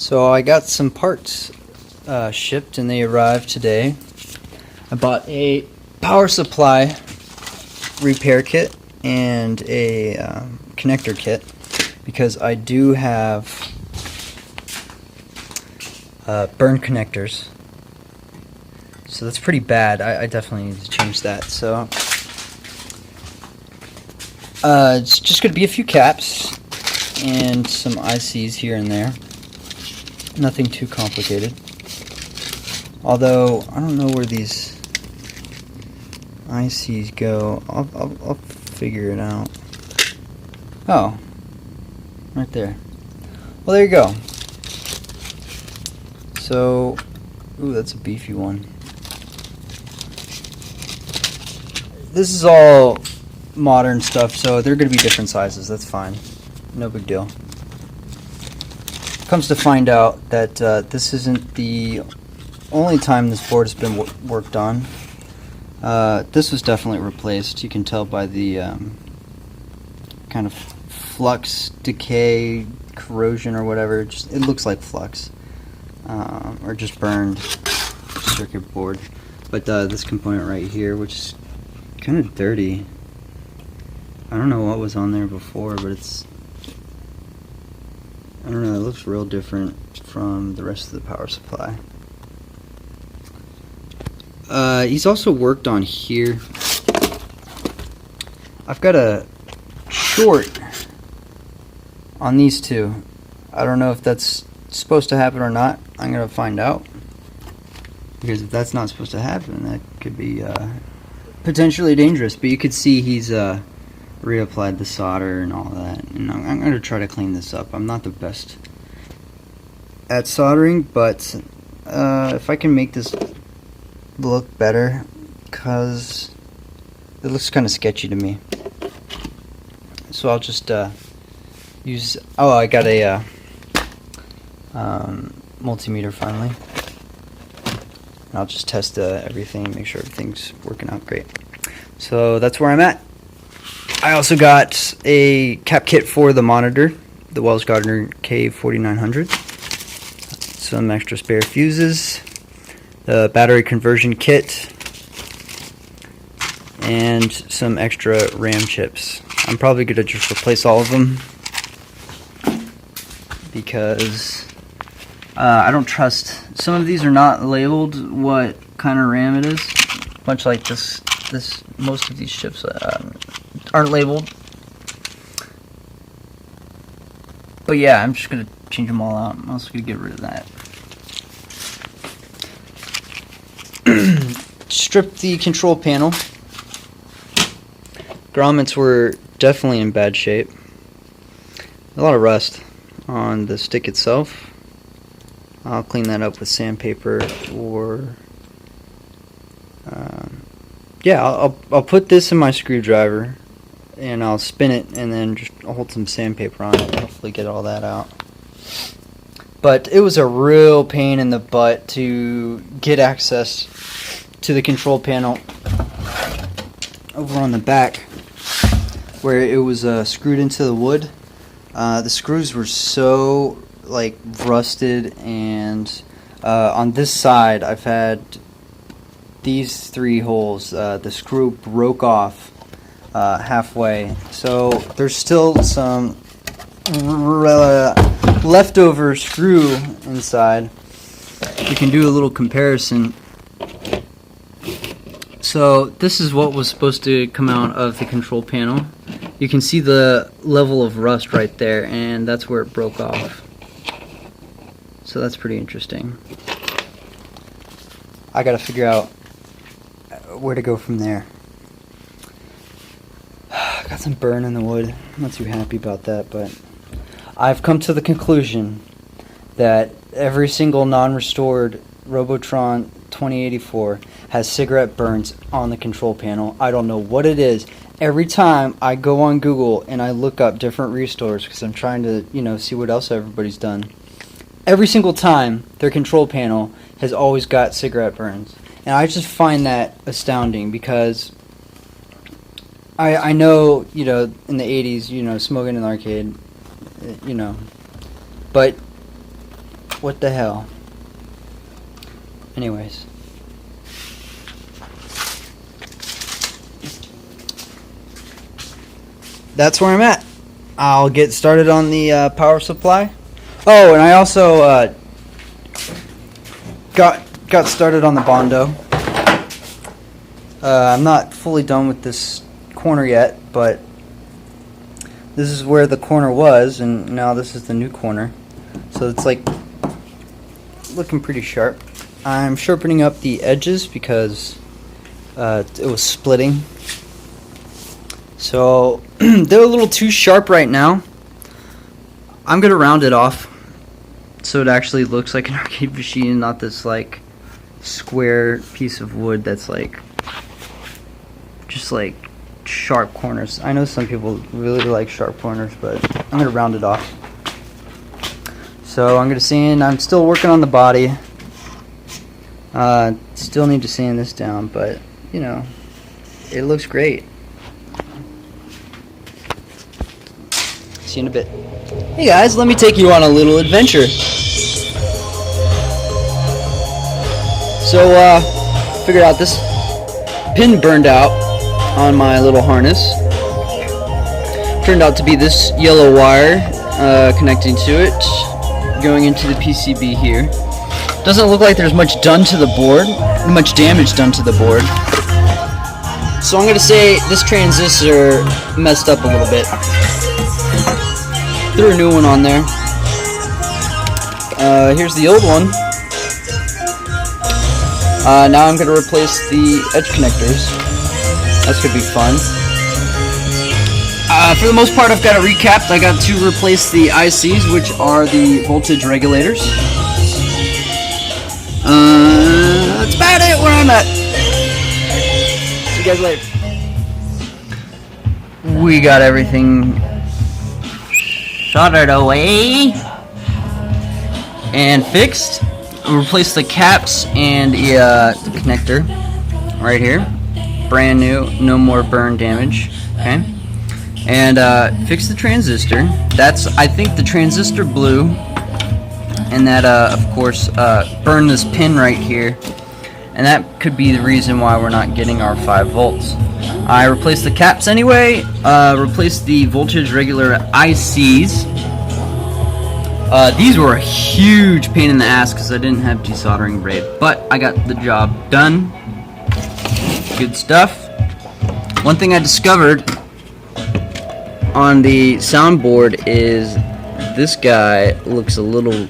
So I got some parts shipped and they arrived today. I bought a power supply repair kit and a connector kit because I do have burn connectors. So that's pretty bad. I definitely need to change that. So it's just going to be a few caps and some ICs here and there. Nothing too complicated. Although I don't know where these ICs go. I'll figure it out. Oh, right there. Well, there you go. So, ooh, that's a beefy one. This is all modern stuff, so they're going to be different sizes. That's fine. No big deal. Comes to find out that this isn't the only time this board has been worked on. This was definitely replaced. You can tell by the kind of flux, decay, corrosion, or whatever. It looks like flux, or just burned circuit board. But this component right here, which is kind of dirty. I don't know what was on there before, but it's, I don't know, it looks real different from the rest of the power supply. He's also worked on here. I've got a short on these two. I don't know if that's supposed to happen or not. I'm going to find out. Because if that's not supposed to happen, that could be potentially dangerous. But you could see he's reapplied the solder and all that. And I'm going to try to clean this up. I'm not the best at soldering, but if I can make this look better, because it looks kind of sketchy to me. So I'll just use, oh, I got a multimeter finally. And I'll just test everything, make sure everything's working out great. So that's where I'm at. I also got a cap kit for the monitor, the Wells Gardner K4900. Some extra spare fuses, the battery conversion kit, and some extra RAM chips. I'm probably going to just replace all of them because I don't trust. Some of these are not labeled what kind of RAM it is, much like this. Most of these chips aren't labeled. But yeah, I'm just going to change them all out. I'm also going to get rid of that. Strip the control panel. Grommets were definitely in bad shape. A lot of rust on the stick itself. I'll clean that up with sandpaper, or yeah, I'll put this in my screwdriver and I'll spin it and then just hold some sandpaper on it and hopefully get all that out. But it was a real pain in the butt to get access to the control panel over on the back where it was screwed into the wood. The screws were so like rusted, and on this side I've had these 3 holes. The screw broke off halfway, so there's still some leftover screw inside. You can do a little comparison. So this is what was supposed to come out of the control panel. You can see the level of rust right there, and that's where it broke off. So that's pretty interesting. I gotta figure out where to go from there. Got some burn in the wood. I'm not too happy about that, but I've come to the conclusion that every single non-restored Robotron 2084 has cigarette burns on the control panel. I don't know what it is. Every time I go on Google and I look up different restores because I'm trying to, see what else everybody's done. Every single time their control panel has always got cigarette burns. And I just find that astounding because I know, in the 80s, smoking in the arcade, but What the hell? Anyways. That's where I'm at. I'll get started on the power supply. Oh, and I also got started on the Bondo. I'm not fully done with this corner yet, but this is where the corner was, and now this is the new corner. So it's like looking pretty sharp. I'm sharpening up the edges because it was splitting. So they're a little too sharp right now. I'm gonna round it off so it actually looks like an arcade machine, not this like square piece of wood that's like just like sharp corners. I know some people really like sharp corners, but I'm gonna round it off. So I'm gonna sand. I'm still working on the body. Still need to sand this down, but you know, it looks great. See you in a bit. Hey guys, let me take you on a little adventure. So figured out this pin burned out on my little harness. Turned out to be this yellow wire connecting to it, going into the PCB here. Doesn't look like there's much done to the board, much damage done to the board. So I'm gonna say this transistor messed up a little bit. Threw a new one on there. Here's the old one. Now I'm gonna replace the edge connectors. That's gonna be fun. For the most part, I've got it recapped. I got to replace the ICs, which are the voltage regulators. That's about it where I'm at. See you guys later. We got everything soldered away and fixed. Replaced the caps and the connector right here. Brand new, no more burn damage. Okay. And fix the transistor. That's, I think the transistor blew, and that of course burned this pin right here, and that could be the reason why we're not getting our 5 volts. I replaced the caps anyway, replaced the voltage regulator ICs. These were a huge pain in the ass because I didn't have desoldering braid, but I got the job done. Good stuff. One thing I discovered on the soundboard is this guy looks a little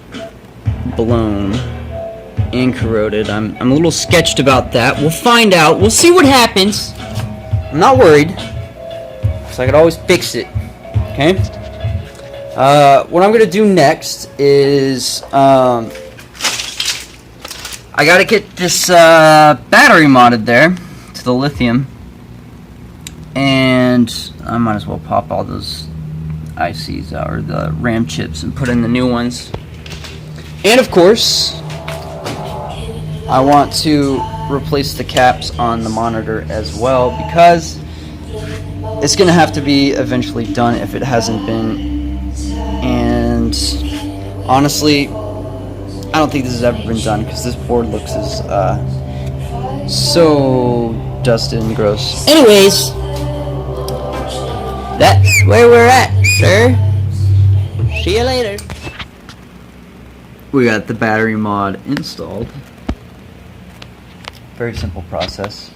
blown and corroded. I'm a little sketched about that. We'll find out. We'll see what happens. I'm not worried, because I could always fix it. Okay? What I'm going to do next is I got to get this battery modded there to the lithium. And I might as well pop all those ICs out, or the RAM chips, and put in the new ones. And of course, I want to replace the caps on the monitor as well, because it's going to have to be eventually done if it hasn't been. And honestly, I don't think this has ever been done, because this board looks as so dusted and gross. Anyways, that's where we're at, sir. See you later. We got the battery mod installed. Very simple process.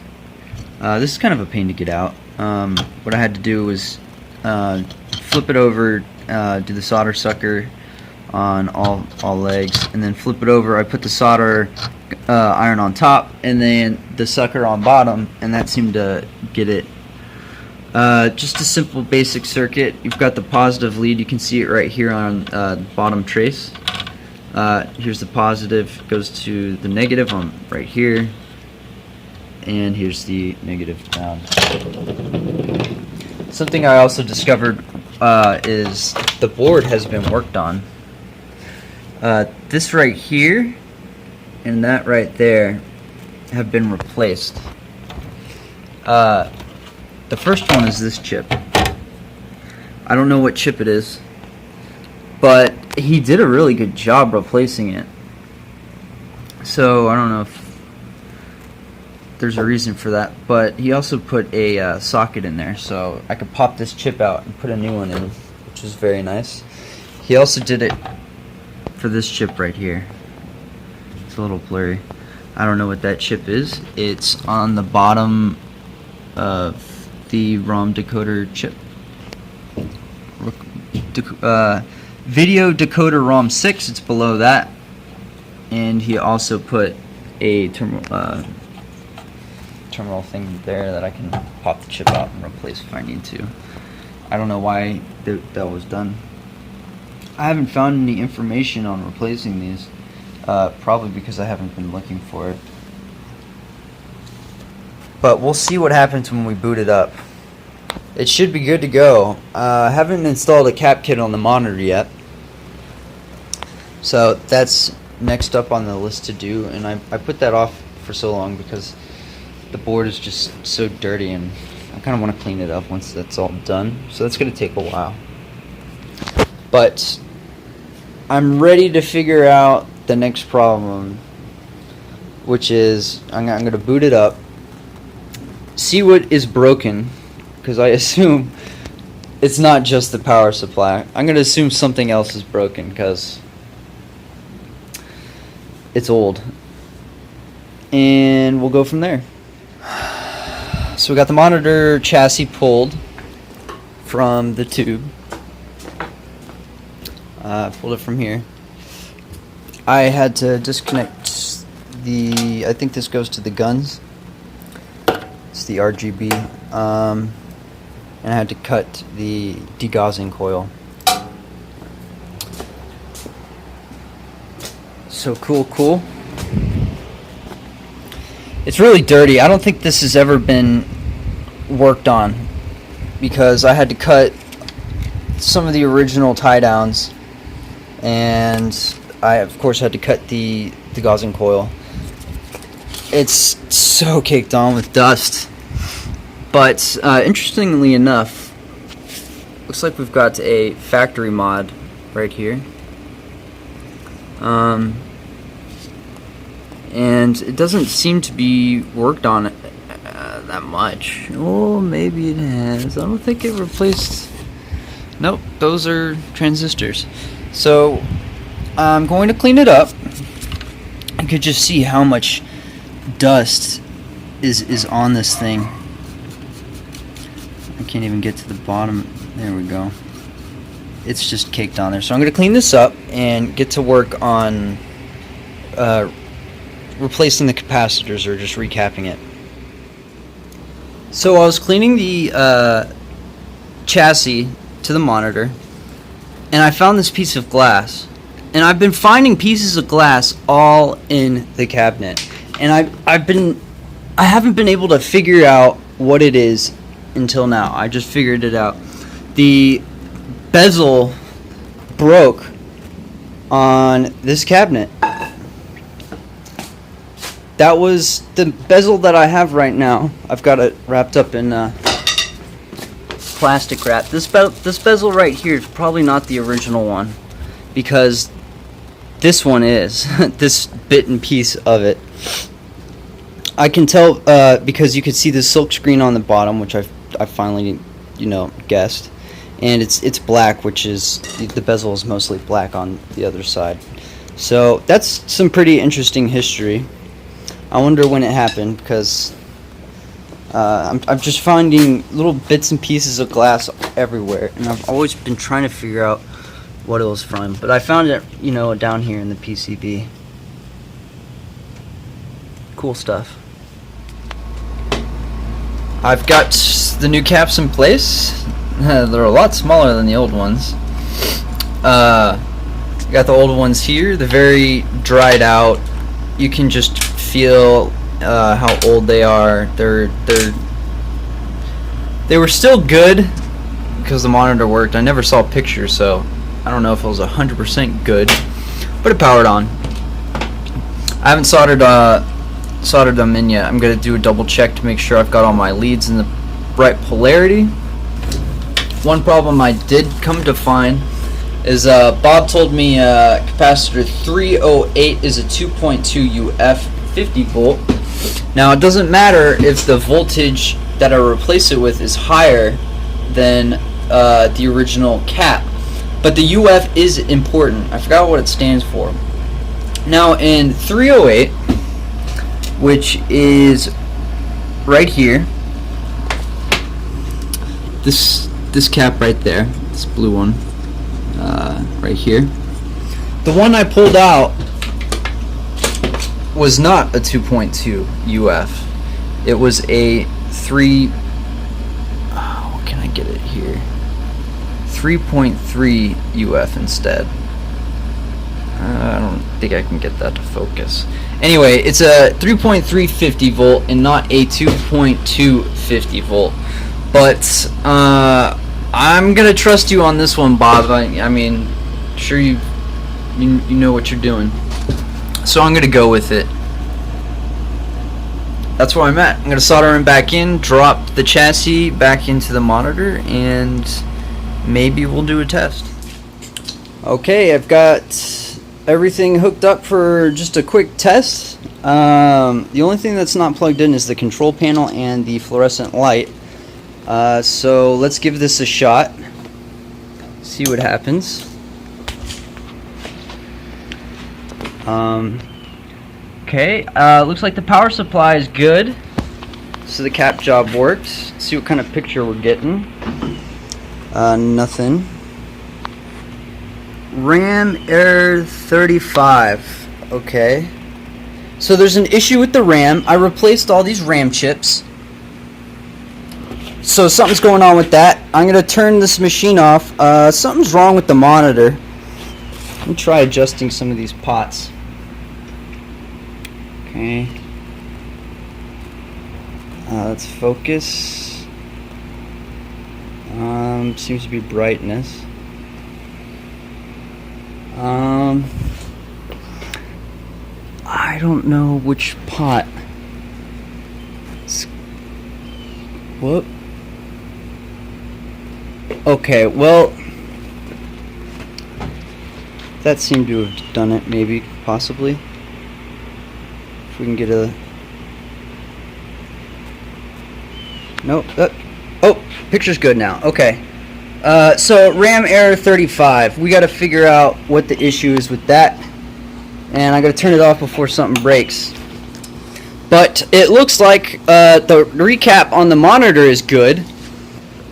This is kind of a pain to get out. What I had to do was flip it over, do the solder sucker on all legs, and then flip it over. I put the solder iron on top, and then the sucker on bottom, and that seemed to get it. Just a simple basic circuit. You've got the positive lead. You can see it right here on the bottom trace. Here's the positive, goes to the negative on right here, and here's the negative down. Something I also discovered is the board has been worked on. This right here and that right there have been replaced. The first one is this chip. I don't know what chip it is, but he did a really good job replacing it. So I don't know if there's a reason for that, but he also put a socket in there, so I could pop this chip out and put a new one in, which is very nice. He also did it for this chip right here. It's a little blurry. I don't know what that chip is. It's on the bottom of the ROM decoder chip. Video decoder ROM 6, it's below that. And he also put a terminal thing there that I can pop the chip out and replace if I need to. I don't know why that was done. I haven't found any information on replacing these, probably because I haven't been looking for it. But we'll see what happens when we boot it up. It should be good to go. I haven't installed a cap kit on the monitor yet, so that's next up on the list to do, and I put that off for so long because the board is just so dirty and I kind of want to clean it up once that's all done, so that's going to take a while. But I'm ready to figure out the next problem, which is I'm going to boot it up, see what is broken, because I assume it's not just the power supply. I'm going to assume something else is broken because it's old, and we'll go from there. So we got the monitor chassis pulled from the tube. Pulled it from here. I had to disconnect the, I think this goes to the guns. It's the RGB. And I had to cut the degaussing coil. So cool. It's really dirty. I don't think this has ever been worked on because I had to cut some of the original tie downs, and I of course had to cut the degaussing coil. It's so caked on with dust. But interestingly enough, looks like we've got a factory mod right here. And it doesn't seem to be worked on that much. Oh, maybe it has. I don't think it replaced. Nope, those are transistors. So I'm going to clean it up. You could just see how much dust is on this thing. I can't even get to the bottom. There we go. It's just caked on there. So I'm going to clean this up and get to work on replacing the capacitors, or just recapping it. So I was cleaning the chassis to the monitor, and I found this piece of glass. And I've been finding pieces of glass all in the cabinet, and I haven't been able to figure out what it is until now. I just figured it out. The bezel broke on this cabinet. That was the bezel that I have right now. I've got it wrapped up in plastic wrap. This bezel right here is probably not the original one, because this one is. This bit and piece of it. I can tell because you can see the silk screen on the bottom, which I finally, guessed, and it's black, which is the bezel is mostly black on the other side. So that's some pretty interesting history. I wonder when it happened, because I'm just finding little bits and pieces of glass everywhere, and I've always been trying to figure out what it was from. But I found it, down here in the PCB. Cool stuff. I've got the new caps in place. They're a lot smaller than the old ones. Got the old ones here. They're very dried out. You can just feel how old they are. They were still good because the monitor worked. I never saw pictures, so I don't know if it was 100% good, but it powered on. I haven't soldered them in yet. I'm gonna do a double check to make sure I've got all my leads in the right polarity. One problem I did come to find is Bob told me capacitor 308 is a 2.2 UF 50 volt. Now it doesn't matter if the voltage that I replace it with is higher than the original cap, but the UF is important. I forgot what it stands for. Now in 308, which is right here, this cap right there, this blue one, right here, the one I pulled out was not a 2.2 UF. It was a 3.3 UF instead. I don't think I can get that to focus. Anyway, it's a 3.3 50 volt and not a 2.2 50 volt. But I'm gonna trust you on this one, Bob. I mean, sure you know what you're doing. So I'm gonna go with it. That's where I'm at. I'm gonna solder him back in, drop the chassis back into the monitor, and maybe we'll do a test. Okay, I've got everything hooked up for just a quick test. The only thing that's not plugged in is the control panel and the fluorescent light. So let's give this a shot. See what happens. Okay, looks like the power supply is good. So the cap job works. Let's see what kind of picture we're getting. Nothing. RAM error 35. Okay. So there's an issue with the RAM. I replaced all these RAM chips. So something's going on with that. I'm going to turn this machine off. Something's wrong with the monitor. Let me try adjusting some of these pots. Okay. Let's focus. Seems to be brightness. I don't know which pot. Whoop. Okay, well, that seemed to have done it, maybe, possibly. If we can get a... Nope. Oh, picture's good now. Okay. So, RAM error 35. We got to figure out what the issue is with that. And I got to turn it off before something breaks. But it looks like the recap on the monitor is good.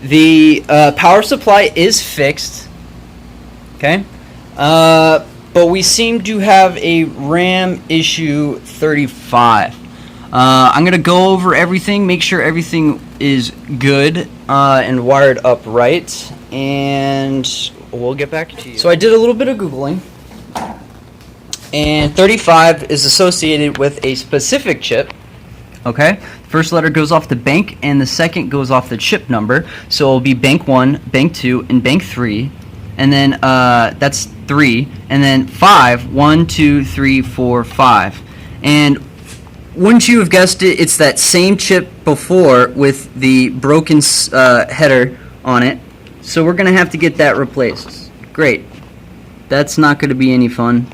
The power supply is fixed. Okay. But we seem to have a RAM issue 35. I'm going to go over everything, make sure everything is good and wired up right, and we'll get back to you. So I did a little bit of Googling, and 35 is associated with a specific chip. Okay, first letter goes off the bank, and the second goes off the chip number, so it'll be bank 1, bank 2, and bank 3, and then that's 3, and then 5, 1, 2, 3, 4, 5, and wouldn't you have guessed it, it's that same chip before with the broken header on it. So we're going to have to get that replaced. Great. That's not going to be any fun.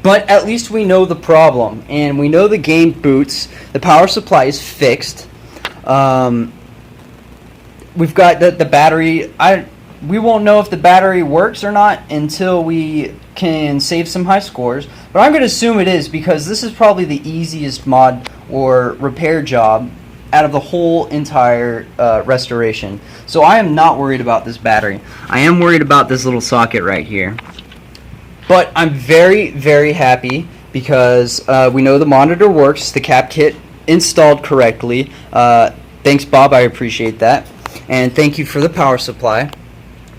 But at least we know the problem. And we know the game boots. The power supply is fixed. We've got the battery. We won't know if the battery works or not until we can save some high scores, but I'm going to assume it is, because this is probably the easiest mod or repair job out of the whole entire restoration. So I am not worried about this battery. I am worried about this little socket right here. But I'm very, very happy because we know the monitor works, the cap kit installed correctly. Thanks, Bob, I appreciate that. And thank you for the power supply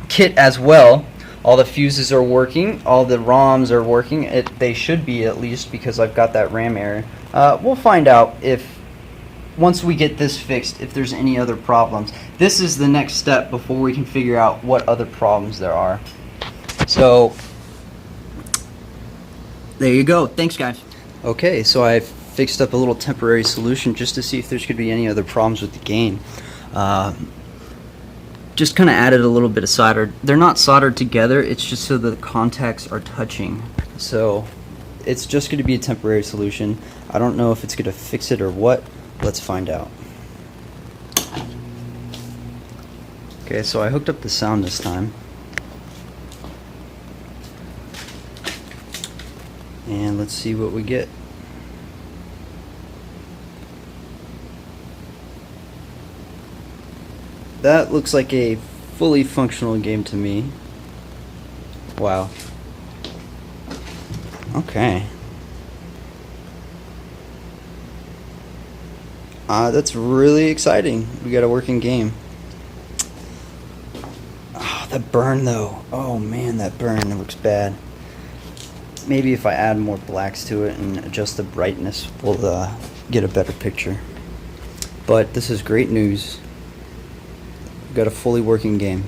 kit as well. All the fuses are working, all the ROMs are working. They should be, at least, because I've got that RAM error. We'll find out if, once we get this fixed, if there's any other problems. This is the next step before we can figure out what other problems there are. So, there you go. Thanks, guys. Okay, so I've fixed up a little temporary solution just to see if there's going to be any other problems with the game. just kind of added a little bit of solder. They're not soldered together, it's just so the contacts are touching. So it's just going to be a temporary solution. I don't know if it's going to fix it or what. Let's find out. Okay, so I hooked up the sound this time. And let's see what we get. That looks like a fully functional game to me. Wow. Okay. That's really exciting. We got a working game. Oh, that burn though. Oh man, that burn, it looks bad. Maybe if I add more blacks to it and adjust the brightness, we'll get a better picture. But this is great news. We've got a fully working game.